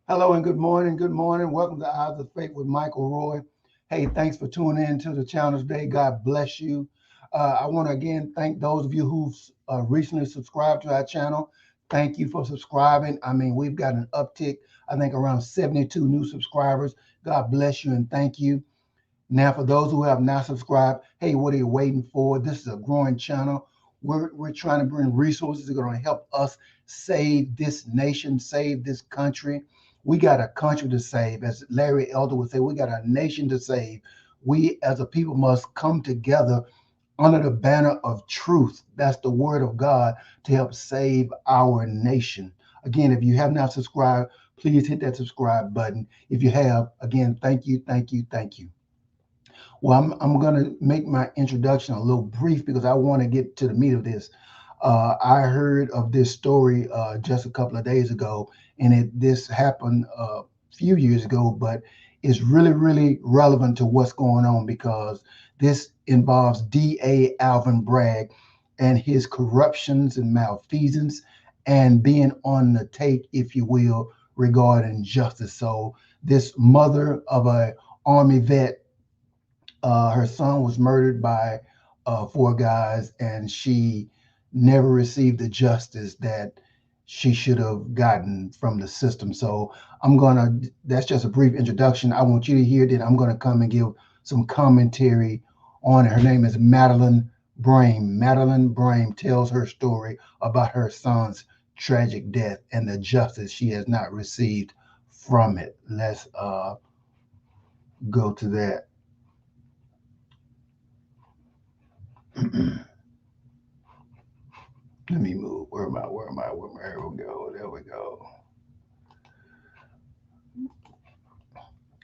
Hello and good morning. Good morning. Welcome to Eyes of Faith with Michael Roy. Hey, thanks for tuning in to the channel today. God bless you. I want to again thank those of you who've recently subscribed to our channel. Thank you for subscribing. I mean, we've got an uptick, I think around 72 new subscribers. God bless you and thank you. Now, for those who have not subscribed, hey, what are you waiting for? This is a growing channel. We're trying to bring resources that are going to help us save this nation, save this country. We got a country to save. As Larry Elder would say, we got a nation to save. We as a people must come together under the banner of truth. That's the word of God to help save our nation. Again, if you have not subscribed, please hit that subscribe button. If you have, again, thank you, thank you, thank you. Well, I'm going to make my introduction a little brief because I want to get to the meat of this. I heard of this story just a couple of days ago, and this happened a few years ago, but it's really, really relevant to what's going on because this involves DA Alvin Bragg and his corruptions and malfeasance and being on the take, if you will, regarding justice. So this mother of a Army vet, her son was murdered by four guys, and she never received the justice that she should have gotten from the system. So that's just a brief introduction. I want you to hear that. I'm gonna come and give some commentary on it. Her name is Madeline Brame. Madeline Brame tells her story about her son's tragic death and the justice she has not received from it. Let's go to that. Let me move. Where am I? Where am I? Here we go. There we go.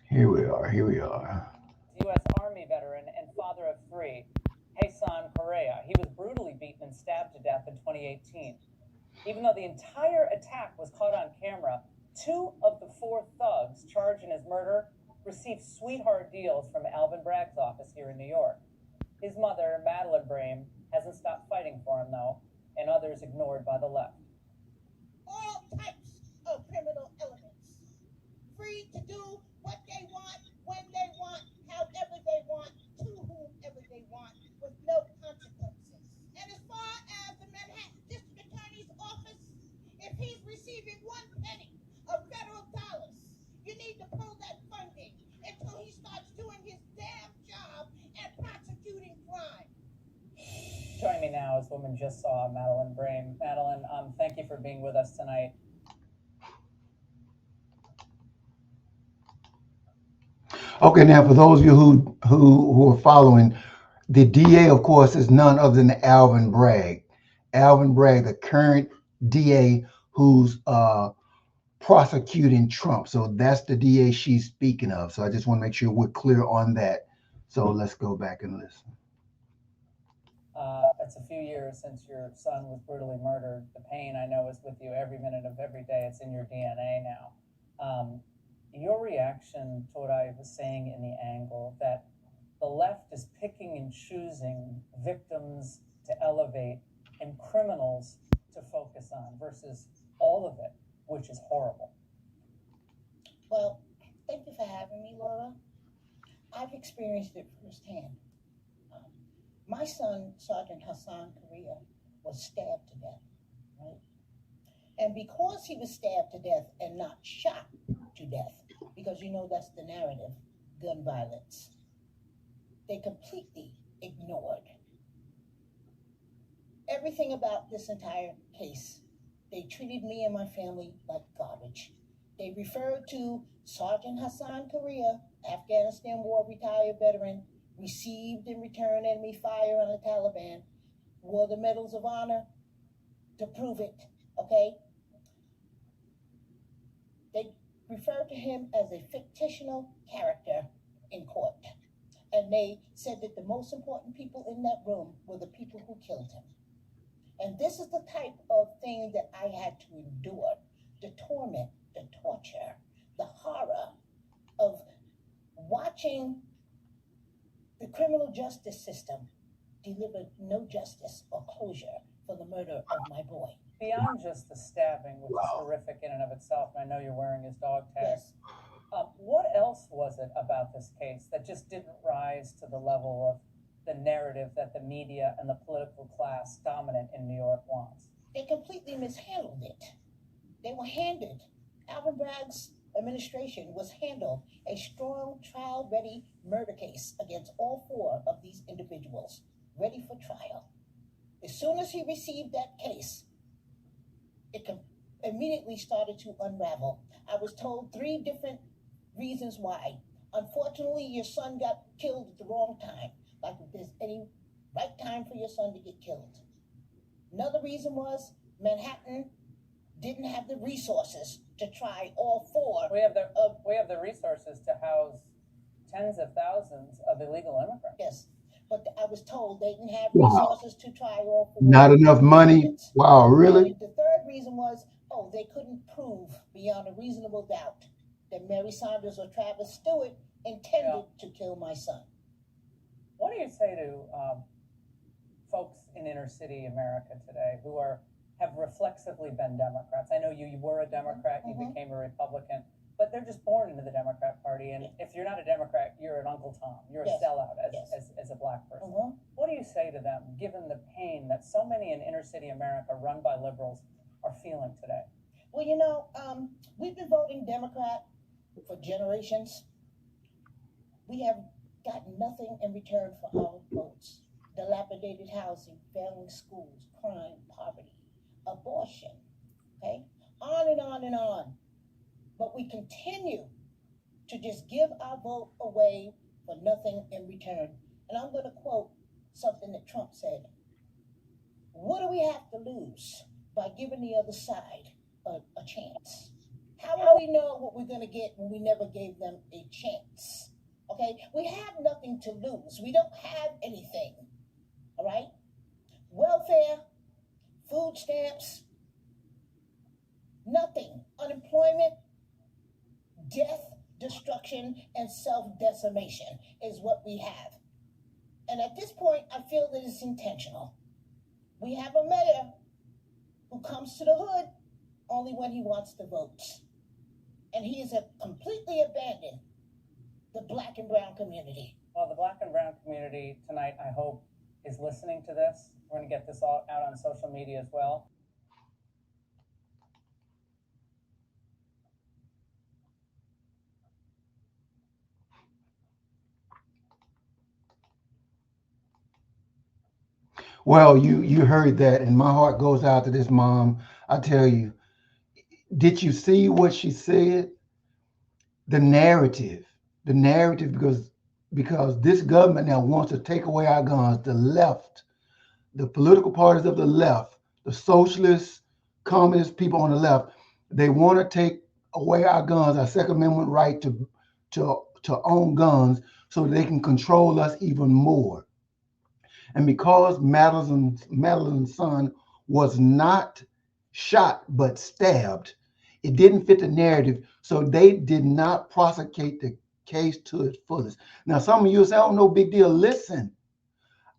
Here we are. Here we are. U.S. Army veteran and father of three, Hassan Correa. He was brutally beaten and stabbed to death in 2018. Even though the entire attack was caught on camera, two of the four thugs charged in his murder received sweetheart deals from Alvin Bragg's office here in New York. His mother, Madeline Brame, hasn't stopped fighting for him, though, and others ignored by the left. All types of criminal elements, free to do what they want, when they want, however they want, to whomever they want, with no consequences. And as far as the Manhattan District Attorney's Office, if he's receiving 1 penny of federal dollars, you need to pull that funding until he starts doing his damn job and prosecuting crime. Joining me now is the woman just saw, Madeline Brame. Madeline, thank you for being with us tonight. Okay, now for those of you who are following, the DA, of course, is none other than Alvin Bragg. Alvin Bragg, the current DA who's prosecuting Trump. So that's the DA she's speaking of. So I just want to make sure we're clear on that. So let's go back and listen. It's a few years since your son was brutally murdered. The pain, I know, is with you every minute of every day. It's in your DNA now. Your reaction to what I was saying in the angle that the left is picking and choosing victims to elevate and criminals to focus on versus all of it, which is horrible. Well, thank you for having me, Laura. I've experienced it firsthand. My son, Sergeant Hassan Correa, was stabbed to death, right? And because he was stabbed to death and not shot to death, because you know that's the narrative, gun violence, they completely ignored everything about this entire case. They treated me and my family like garbage. They referred to Sergeant Hassan Correa, Afghanistan War retired veteran, received in return enemy fire on the Taliban, wore the medals of honor to prove it, okay? They referred to him as a fictional character in court. And they said that the most important people in that room were the people who killed him. And this is the type of thing that I had to endure, the torment, the torture, the horror of watching the criminal justice system deliver no justice or closure for the murder of my boy. Beyond just the stabbing, which is Wow. horrific in and of itself, and I know you're wearing his dog tag, Yes. what else was it about this case that just didn't rise to the level of the narrative that the media and the political class dominant in New York wants? They completely mishandled it. They were handed, Alvin Bragg's administration was handled a strong trial-ready murder case against all four of these individuals, ready for trial. As soon as he received that case, it immediately started to unravel. I was told 3 different reasons why. Unfortunately, your son got killed at the wrong time. Like if there's any right time for your son to get killed. Another reason was Manhattan didn't have the resources to try all 4. We have the resources to house tens of thousands of illegal immigrants. Yes, but I was told they didn't have Wow. resources to try all 4. Not enough money. Wow, really? And the third reason was, they couldn't prove beyond a reasonable doubt that Mary Saunders or Travis Stewart intended to kill my son. What do you say to folks in inner city America today who have reflexively been Democrats? I know you were a Democrat, you became a Republican, but they're just born into the Democrat Party, and if you're not a Democrat, you're an Uncle Tom. You're a sellout as a black person. What do you say to them, given the pain that so many in inner city America run by liberals are feeling today? Well, we've been voting Democrat for generations. We have gotten nothing in return for our votes. Dilapidated housing, failing schools, crime, poverty, abortion, okay? On and on and on. But we continue to just give our vote away for nothing in return. And I'm going to quote something that Trump said. What do we have to lose by giving the other side a chance? How will we know what we're going to get when we never gave them a chance? Okay, we have nothing to lose. We don't have anything. All right? Welfare, food stamps, nothing. Unemployment, death, destruction, and self-decimation is what we have. And at this point, I feel that it's intentional. We have a mayor who comes to the hood only when he wants the votes. And he has completely abandoned the black and brown community. Well, the black and brown community tonight, I hope, is listening to this. We're going to get this all out on social media as well. Well, you heard that, and my heart goes out to this mom. I tell you, did you see what she said? The narrative, because this government now wants to take away our guns. The left, the political parties of the left, the socialists, communist people on the left, they want to take away our guns, our Second Amendment right to own guns, so they can control us even more. And because Madeline's son was not shot but stabbed, it didn't fit the narrative, so they did not prosecute the case to its fullest. Now, some of you say, "Oh, no big deal." Listen,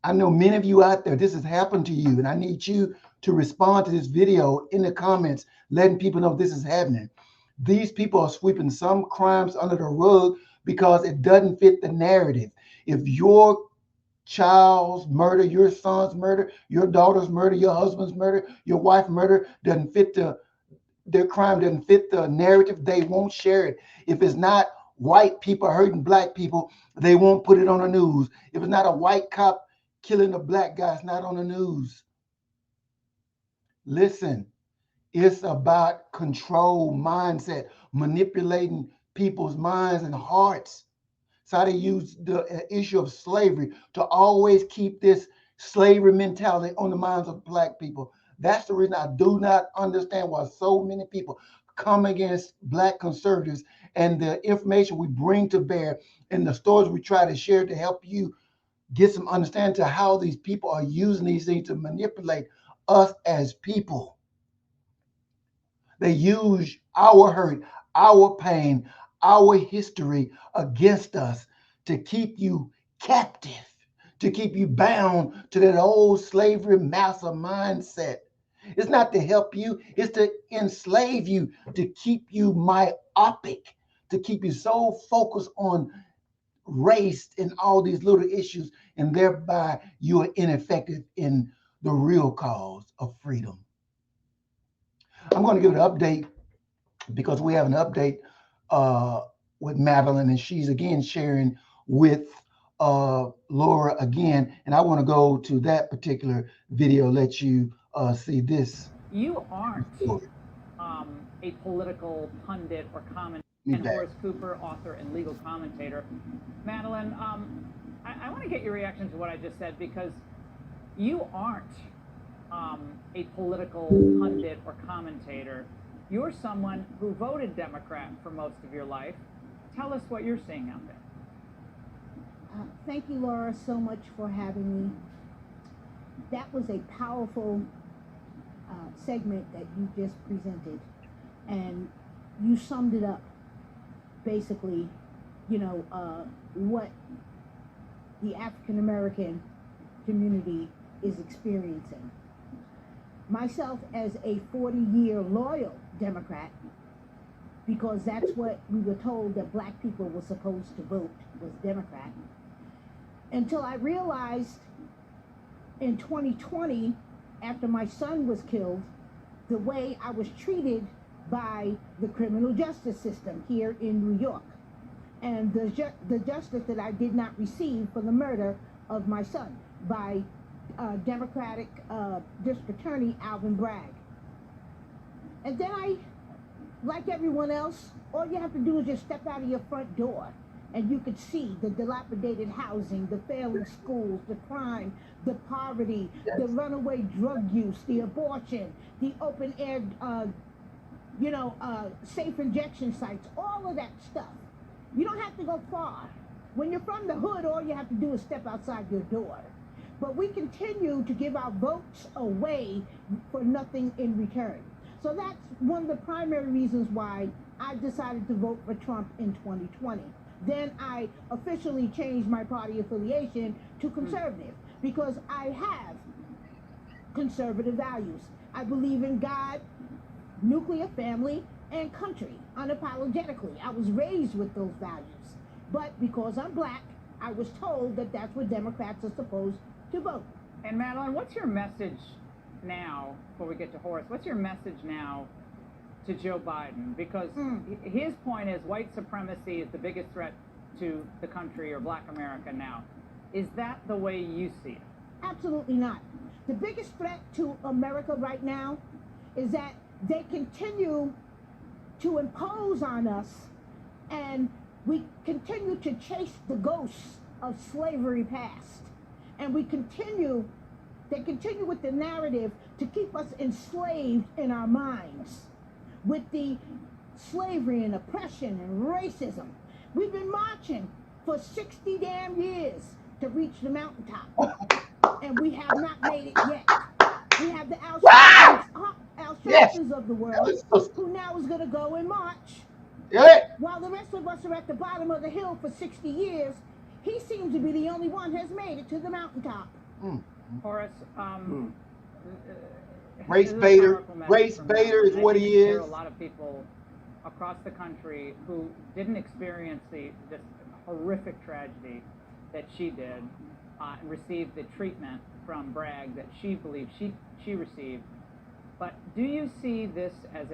I know many of you out there, this has happened to you, and I need you to respond to this video in the comments, letting people know this is happening. These people are sweeping some crimes under the rug because it doesn't fit the narrative. If your child's murder, your son's murder, your daughter's murder, your husband's murder, your wife's murder doesn't fit their crime doesn't fit the narrative, they won't share it. If it's not white people hurting black people, they won't put it on the news. If it's not a white cop killing a black guy, it's not on the news. Listen, it's about control mindset, manipulating people's minds and hearts. So they use the issue of slavery to always keep this slavery mentality on the minds of black people. That's the reason I do not understand why so many people come against black conservatives and the information we bring to bear and the stories we try to share to help you get some understanding to how these people are using these things to manipulate us as people. They use our hurt, our pain, our history against us to keep you captive, to keep you bound to that old slavery master mindset. It's not to help you, it's to enslave you, to keep you myopic, to keep you so focused on race and all these little issues, and thereby you are ineffective in the real cause of freedom. I'm going to give an update because we have an update uh, with Madeline, and she's again sharing with Laura again. And I want to go to that particular video, let you see this. You aren't a political pundit or commentator. Me And back. Horace Cooper, author and legal commentator. Madeline, I want to get your reaction to what I just said, because you aren't a political pundit or commentator. You're someone who voted Democrat for most of your life. Tell us what you're seeing out there. Thank you, Laura, so much for having me. That was a powerful segment that you just presented, and you summed it up. Basically, what the African American community is experiencing. Myself, as a 40-year loyal Democrat, because that's what we were told that black people were supposed to vote, was Democrat, until I realized in 2020, after my son was killed, the way I was treated by the criminal justice system here in New York, and the justice that I did not receive for the murder of my son by Democratic District Attorney Alvin Bragg. And then I, like everyone else, all you have to do is just step out of your front door and you could see the dilapidated housing, the failing schools, the crime, the poverty, the runaway drug use, the abortion, the open air, safe injection sites, all of that stuff. You don't have to go far. When you're from the hood, all you have to do is step outside your door. But we continue to give our votes away for nothing in return. So that's one of the primary reasons why I decided to vote for Trump in 2020. Then I officially changed my party affiliation to conservative, because I have conservative values. I believe in God, nuclear family, and country, unapologetically. I was raised with those values. But because I'm black, I was told that that's what Democrats are supposed to vote. And Madeline, what's your message now, before we get to Horace, what's your message now to Joe Biden? Because his point is white supremacy is the biggest threat to the country, or black America now. Is that the way you see it? Absolutely not. The biggest threat to America right now is that they continue to impose on us, and we continue to chase the ghosts of slavery past. And they continue with the narrative to keep us enslaved in our minds with the slavery and oppression and racism. We've been marching for 60 damn years to reach the mountaintop, and we have not made it yet. We have the Al Sharptons of the world, who now is going to go in March, while the rest of us are at the bottom of the hill for 60 years. He seems to be the only one who has made it to the mountaintop. Horace, race baiter is what he is. There are a lot of people across the country who didn't experience this horrific tragedy that she did, and received the treatment from Bragg that she believes she received. But do you see this as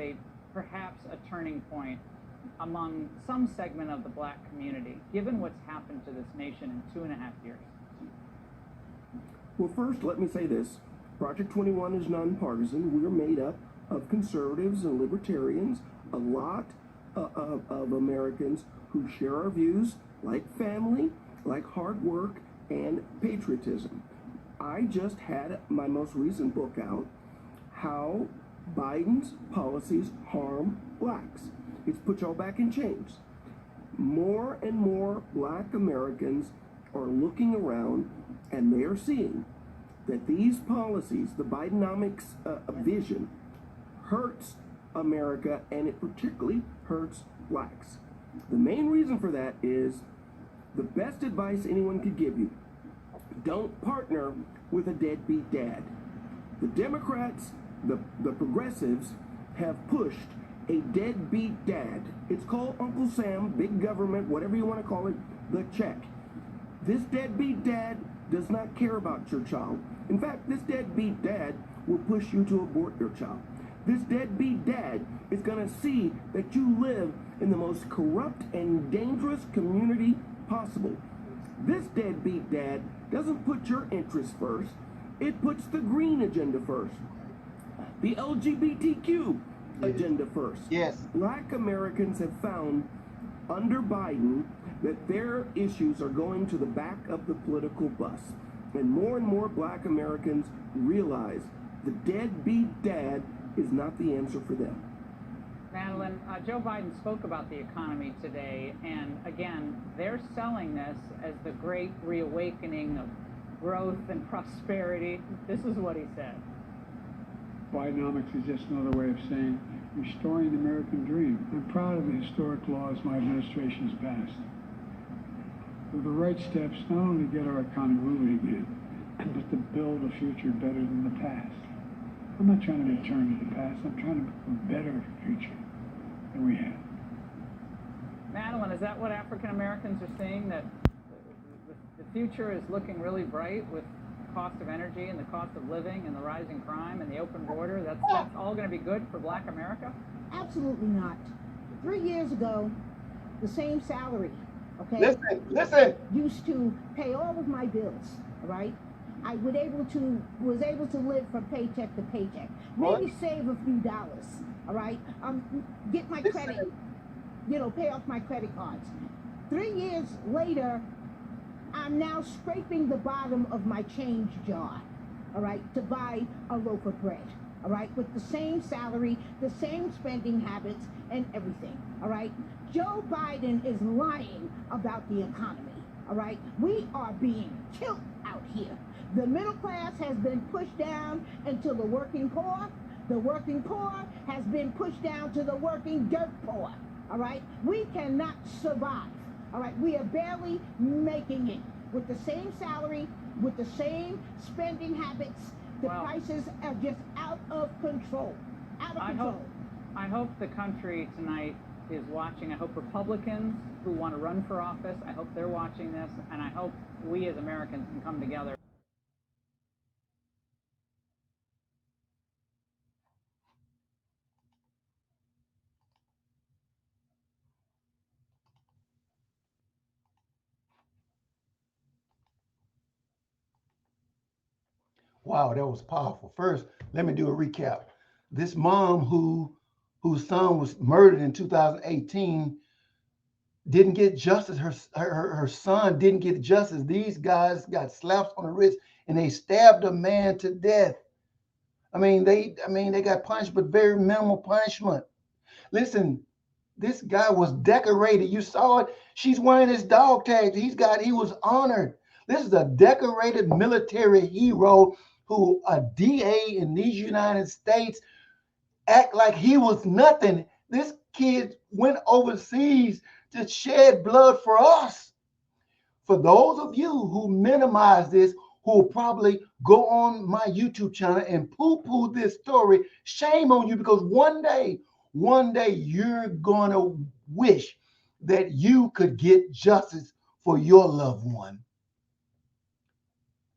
perhaps a turning point among some segment of the black community, given what's happened to this nation in 2.5 years? Well, first, let me say this. Project 21 is nonpartisan. We're made up of conservatives and libertarians, a lot of Americans who share our views, like family, like hard work, and patriotism. I just had my most recent book out, How Biden's Policies Harm Blacks. It's put y'all back in chains. More and more black Americans are looking around, and they are seeing that these policies, the Bidenomics vision, hurts America, and it particularly hurts blacks. The main reason for that is the best advice anyone could give you: don't partner with a deadbeat dad. The Democrats the progressives have pushed a deadbeat dad. It's called Uncle Sam, big government, whatever you want to call it, the check. This deadbeat dad does not care about your child. In fact, this deadbeat dad will push you to abort your child. This deadbeat dad is going to see that you live in the most corrupt and dangerous community possible. This deadbeat dad doesn't put your interests first. It puts the green agenda first. The LGBTQ agenda first. Yes. Black Americans have found under Biden that their issues are going to the back of the political bus. And more black Americans realize the deadbeat dad is not the answer for them. Madeline, Joe Biden spoke about the economy today, and again, they're selling this as the great reawakening of growth and prosperity. This is what he said. Bidenomics is just another way of saying restoring the American dream. I'm proud of the historic laws my administration has passed. They're the right steps not only to get our economy moving again, but to build a future better than the past. I'm not trying to return to the past. I'm trying to build a better future than we had. Madeline, is that what African Americans are seeing, that the future is looking really bright with the cost of energy and the cost of living and the rising crime and the open border? That's all going to be good for Black America? Absolutely not. 3 years ago, the same salary, okay, Listen. used to pay all of my bills, all right? I was able to live from paycheck to paycheck, maybe save a few dollars, all right? Get my credit, pay off my credit cards. 3 years later, I'm now scraping the bottom of my change jar, all right, to buy a loaf of bread, all right, with the same salary, the same spending habits, and everything, all right? Joe Biden is lying about the economy, all right? We are being killed out here. The middle class has been pushed down into the working poor. The working poor has been pushed down to the working dirt poor, all right? We cannot survive, all right? We are barely making it with the same salary, with the same spending habits. The prices are just out of control, I hope the country tonight is watching. I hope Republicans who want to run for office, I hope they're watching this, and I hope we as Americans can come together. Wow, that was powerful. First, let me do a recap. This mom whose son was murdered in 2018 didn't get justice. Her son didn't get justice. These guys got slaps on the wrist and they stabbed a man to death. They got punished, but very minimal punishment. Listen, this guy was decorated. You saw it. She's wearing his dog tags. He was honored. This is a decorated military hero who a DA in these United States act like he was nothing. This kid went overseas to shed blood for us. For those of you who minimize this, who will probably go on my YouTube channel and poo-poo this story, shame on you, because one day you're going to wish that you could get justice for your loved one.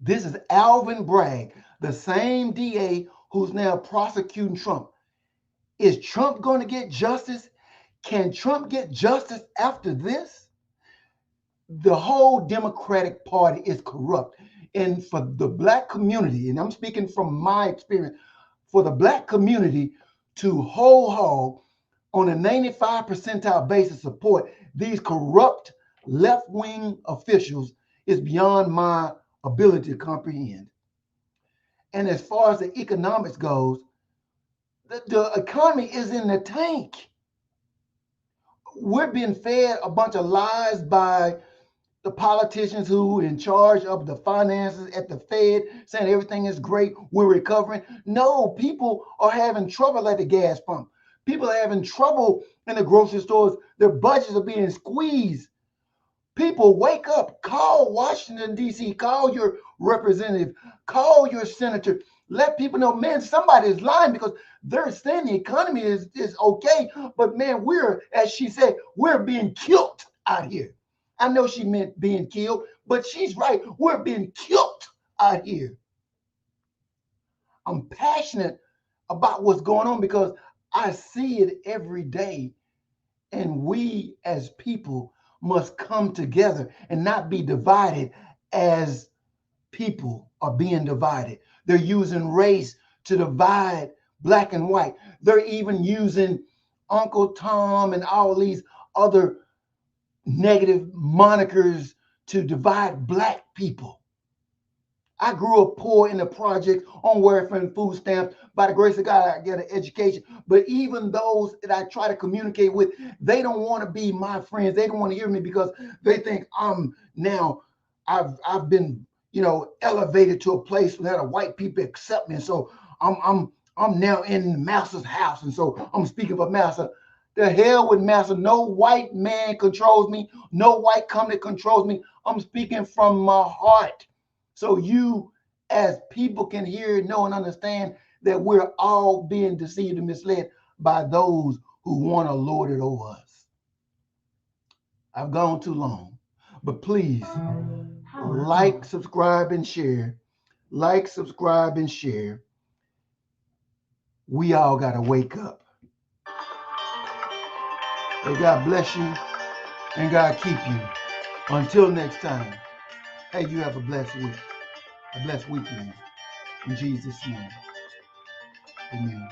This is Alvin Bragg, the same DA who's now prosecuting Trump. Is Trump going to get justice? Can Trump get justice after this? The whole Democratic Party is corrupt. And for the Black community, and I'm speaking from my experience, for the Black community to whole hog on a 95 percentile basis support these corrupt left-wing officials is beyond my ability to comprehend. And as far as the economics goes, the economy is in the tank. We're being fed a bunch of lies by the politicians who are in charge of the finances at the Fed, saying everything is great, we're recovering. No, people are having trouble at the gas pump. People are having trouble in the grocery stores. Their budgets are being squeezed. People, wake up. Call Washington, D.C. Call your representative. Call your senator Let people know, man, somebody is lying because they're saying the economy is okay. But man, we're, as she said, we're being killed out here. I know she meant being killed, but she's right. We're being killed out here. I'm passionate about what's going on because I see it every day. And we as people must come together and not be divided as people are being divided. They're using race to divide black and white. They're even using Uncle Tom and all these other negative monikers to divide black people. I grew up poor in the projects on welfare and food stamps. By the grace of God, I get an education. But even those that I try to communicate with, they don't want to be my friends. They don't want to hear me because they think I'm now, I've been, elevated to a place where the white people accept me. And so I'm now in Master's house. And so I'm speaking for Master. The hell with Master. No white man controls me. No white company controls me. I'm speaking from my heart. So you, as people, can hear, know, and understand that we're all being deceived and misled by those who want to lord it over us. I've gone too long, but please like, subscribe, and share. Like, subscribe, and share. We all got to wake up. May God bless you and God keep you. Until next time, hey, you have a blessed week, a blessed weekend. In Jesus' name, amen.